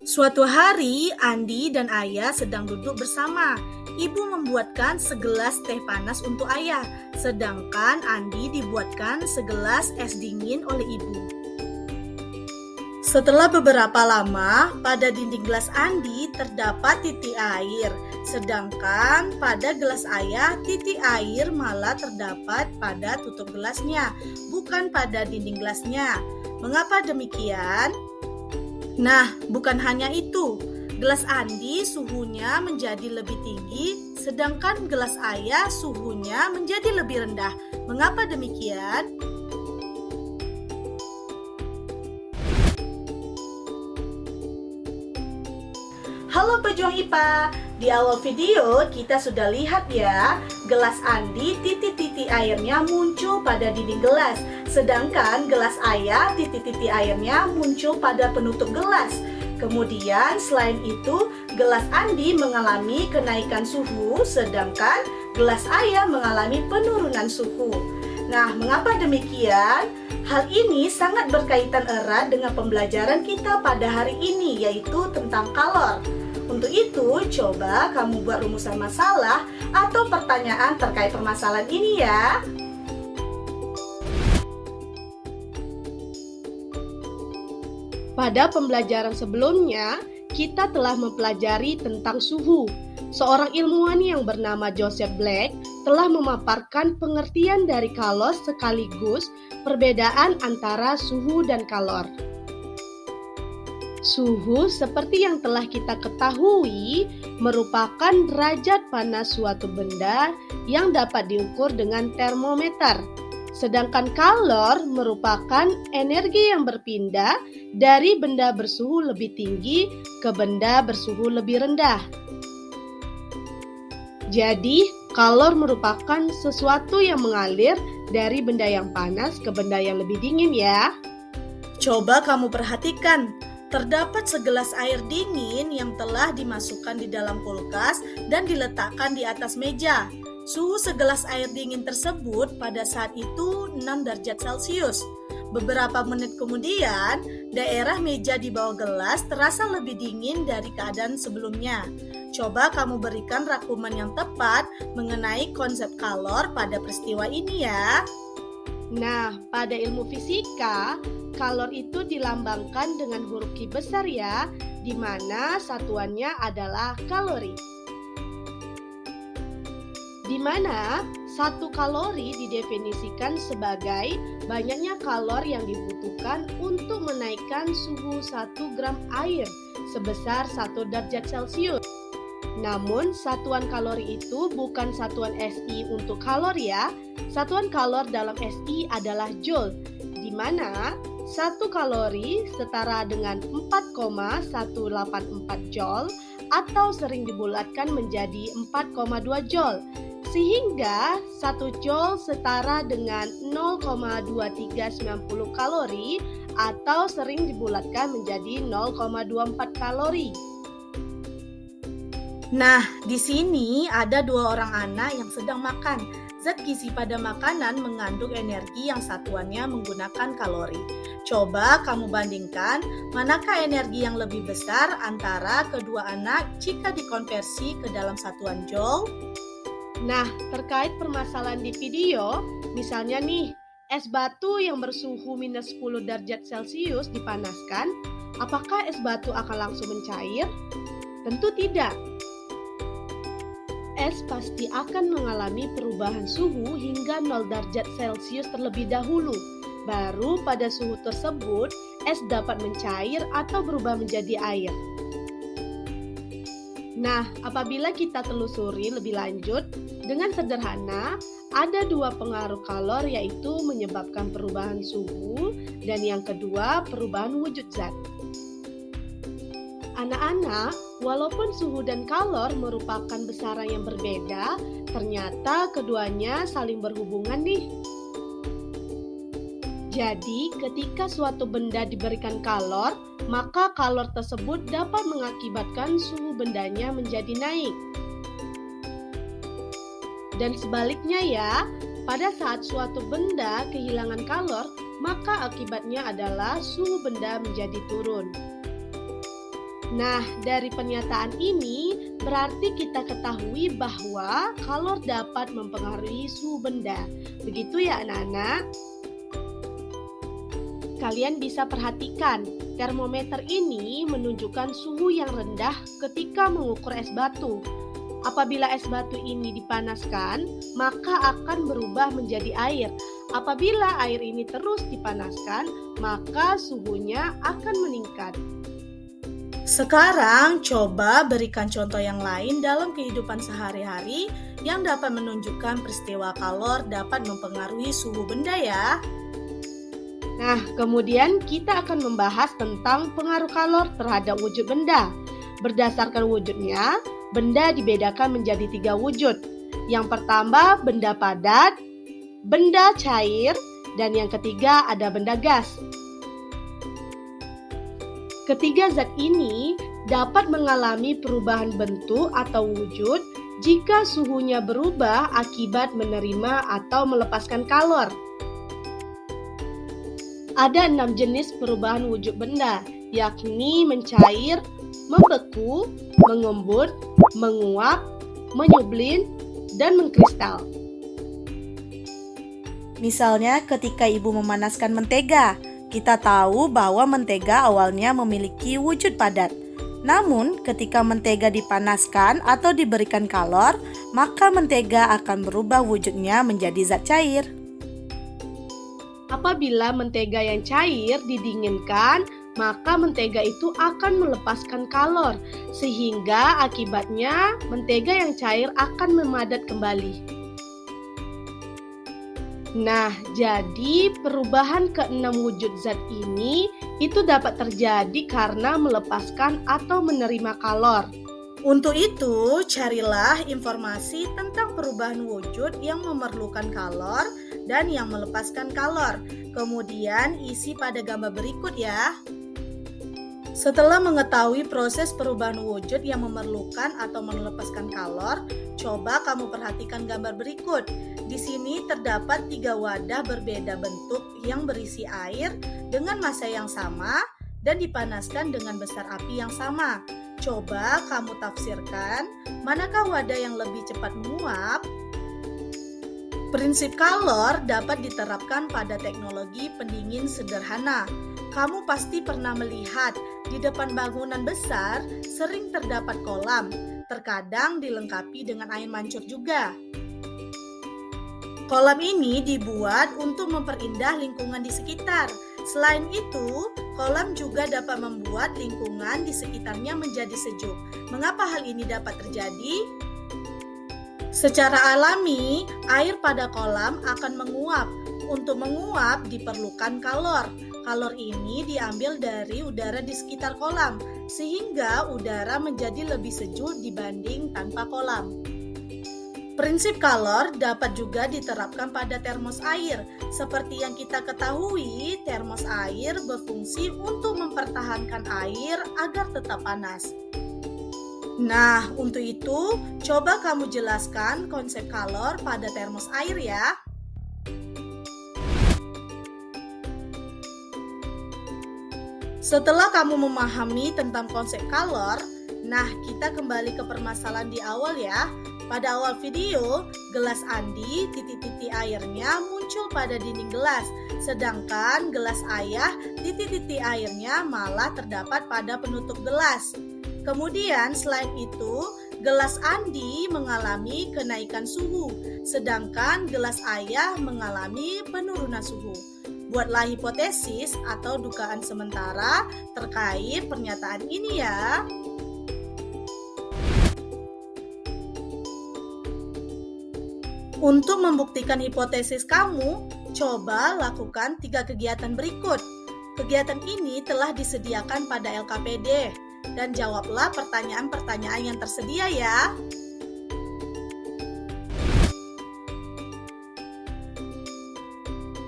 Suatu hari, Andi dan Ayah sedang duduk bersama. Ibu membuatkan segelas teh panas untuk Ayah, sedangkan Andi dibuatkan segelas es dingin oleh ibu. Setelah beberapa lama, pada dinding gelas Andi terdapat titik air, sedangkan pada gelas Ayah titik air malah terdapat pada tutup gelasnya, bukan pada dinding gelasnya. Mengapa demikian? Nah, bukan hanya itu. Gelas Andi suhunya menjadi lebih tinggi, sedangkan gelas Ayah suhunya menjadi lebih rendah. Mengapa demikian? Halo pejuang IPA, di awal video kita sudah lihat ya, gelas Andi titik-titik airnya muncul pada dinding gelas, sedangkan gelas Ayah titik-titik airnya muncul pada penutup gelas. Kemudian selain itu, gelas Andi mengalami kenaikan suhu, sedangkan gelas Ayah mengalami penurunan suhu. Nah, mengapa demikian? Hal ini sangat berkaitan erat dengan pembelajaran kita pada hari ini, yaitu tentang kalor. Untuk itu, coba kamu buat rumusan masalah atau pertanyaan terkait permasalahan ini ya. Pada pembelajaran sebelumnya, kita telah mempelajari tentang suhu. Seorang ilmuwan yang bernama Joseph Black telah memaparkan pengertian dari kalor sekaligus perbedaan antara suhu dan kalor. Suhu, seperti yang telah kita ketahui, merupakan derajat panas suatu benda yang dapat diukur dengan termometer. Sedangkan kalor merupakan energi yang berpindah dari benda bersuhu lebih tinggi ke benda bersuhu lebih rendah. Jadi, kalor merupakan sesuatu yang mengalir dari benda yang panas ke benda yang lebih dingin ya. Coba kamu perhatikan, terdapat segelas air dingin yang telah dimasukkan di dalam kulkas dan diletakkan di atas meja. Suhu segelas air dingin tersebut pada saat itu 6 derajat Celcius. Beberapa menit kemudian, daerah meja di bawah gelas terasa lebih dingin dari keadaan sebelumnya. Coba kamu berikan rangkuman yang tepat mengenai konsep kalor pada peristiwa ini ya. Nah, pada ilmu fisika, kalor itu dilambangkan dengan huruf Q besar ya, di mana satuannya adalah kalori. Di mana satu kalori didefinisikan sebagai banyaknya kalor yang dibutuhkan untuk menaikkan suhu 1 gram air sebesar 1 derajat Celcius. Namun, satuan kalori itu bukan satuan SI untuk kalor ya. Satuan kalor dalam SI adalah joule, di mana 1 kalori setara dengan 4,184 joule atau sering dibulatkan menjadi 4,2 joule. Sehingga 1 joule setara dengan 0,2390 kalori atau sering dibulatkan menjadi 0,24 kalori. Nah, di sini ada 2 orang anak yang sedang makan. Zat gizi pada makanan mengandung energi yang satuannya menggunakan kalori. Coba kamu bandingkan manakah energi yang lebih besar antara kedua anak jika dikonversi ke dalam satuan joule? Nah, terkait permasalahan di video, misalnya nih, es batu yang bersuhu minus 10 derajat Celcius dipanaskan, apakah es batu akan langsung mencair? Tentu tidak. Es pasti akan mengalami perubahan suhu hingga 0 derajat Celcius terlebih dahulu. Baru pada suhu tersebut, es dapat mencair atau berubah menjadi air. Nah, apabila kita telusuri lebih lanjut, dengan sederhana, ada 2 pengaruh kalor yaitu menyebabkan perubahan suhu dan yang kedua perubahan wujud zat. Anak-anak, walaupun suhu dan kalor merupakan besaran yang berbeda, ternyata keduanya saling berhubungan nih. Jadi, ketika suatu benda diberikan kalor, maka kalor tersebut dapat mengakibatkan suhu bendanya menjadi naik. Dan sebaliknya ya, pada saat suatu benda kehilangan kalor, maka akibatnya adalah suhu benda menjadi turun. Nah, dari pernyataan ini berarti kita ketahui bahwa kalor dapat mempengaruhi suhu benda. Begitu ya anak-anak? Kalian bisa perhatikan, termometer ini menunjukkan suhu yang rendah ketika mengukur es batu. Apabila es batu ini dipanaskan, maka akan berubah menjadi air. Apabila air ini terus dipanaskan, maka suhunya akan meningkat. Sekarang coba berikan contoh yang lain dalam kehidupan sehari-hari yang dapat menunjukkan peristiwa kalor dapat mempengaruhi suhu benda ya. Nah, kemudian kita akan membahas tentang pengaruh kalor terhadap wujud benda. Berdasarkan wujudnya, benda dibedakan menjadi 3 wujud. Yang pertama, benda padat, benda cair, dan yang ketiga ada benda gas. Ketiga zat ini dapat mengalami perubahan bentuk atau wujud jika suhunya berubah akibat menerima atau melepaskan kalor. Ada 6 jenis perubahan wujud benda, yakni mencair, membeku, mengembut, menguap, menyublin, dan mengkristal. Misalnya ketika ibu memanaskan mentega, kita tahu bahwa mentega awalnya memiliki wujud padat. Namun, ketika mentega dipanaskan atau diberikan kalor, maka mentega akan berubah wujudnya menjadi zat cair. Apabila mentega yang cair didinginkan, maka mentega itu akan melepaskan kalor, sehingga akibatnya mentega yang cair akan memadat kembali. Nah, jadi perubahan ke-6 wujud zat ini itu dapat terjadi karena melepaskan atau menerima kalor. Untuk itu, carilah informasi tentang perubahan wujud yang memerlukan kalor dan yang melepaskan kalor. Kemudian isi pada gambar berikut ya. Setelah mengetahui proses perubahan wujud yang memerlukan atau melepaskan kalor, coba kamu perhatikan gambar berikut. Di sini terdapat 3 wadah berbeda bentuk yang berisi air dengan massa yang sama dan dipanaskan dengan besar api yang sama. Coba kamu tafsirkan, manakah wadah yang lebih cepat menguap? Prinsip kalor dapat diterapkan pada teknologi pendingin sederhana. Kamu pasti pernah melihat di depan bangunan besar sering terdapat kolam, terkadang dilengkapi dengan air mancur juga. Kolam ini dibuat untuk memperindah lingkungan di sekitar. Selain itu, kolam juga dapat membuat lingkungan di sekitarnya menjadi sejuk. Mengapa hal ini dapat terjadi? Secara alami, air pada kolam akan menguap. Untuk menguap diperlukan kalor. Kalor ini diambil dari udara di sekitar kolam, sehingga udara menjadi lebih sejuk dibanding tanpa kolam. Prinsip kalor dapat juga diterapkan pada termos air. Seperti yang kita ketahui, termos air berfungsi untuk mempertahankan air agar tetap panas. Nah, untuk itu, coba kamu jelaskan konsep kalor pada termos air ya. Setelah kamu memahami tentang konsep kalor, nah kita kembali ke permasalahan di awal ya. Pada awal video, gelas Andi titik-titik airnya muncul pada dinding gelas, sedangkan gelas ayah titik-titik airnya malah terdapat pada penutup gelas. Kemudian selain itu, gelas Andi mengalami kenaikan suhu, sedangkan gelas ayah mengalami penurunan suhu. Buatlah hipotesis atau dugaan sementara terkait pernyataan ini ya. Untuk membuktikan hipotesis kamu, coba lakukan 3 kegiatan berikut. Kegiatan ini telah disediakan pada LKPD dan jawablah pertanyaan-pertanyaan yang tersedia ya.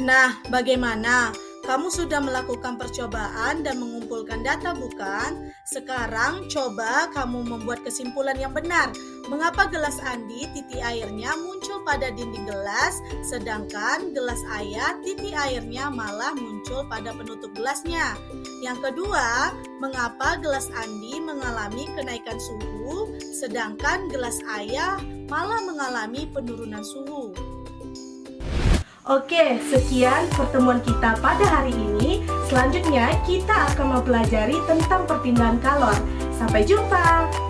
Nah, bagaimana? Kamu sudah melakukan percobaan dan mengumpulkan data bukan? Sekarang coba kamu membuat kesimpulan yang benar. Mengapa gelas Andi titik airnya muncul pada dinding gelas, sedangkan gelas ayah titik airnya malah muncul pada penutup gelasnya? Yang kedua, mengapa gelas Andi mengalami kenaikan suhu, sedangkan gelas ayah malah mengalami penurunan suhu? Oke, sekian pertemuan kita pada hari ini. Selanjutnya kita akan mempelajari tentang perpindahan kalor. Sampai jumpa!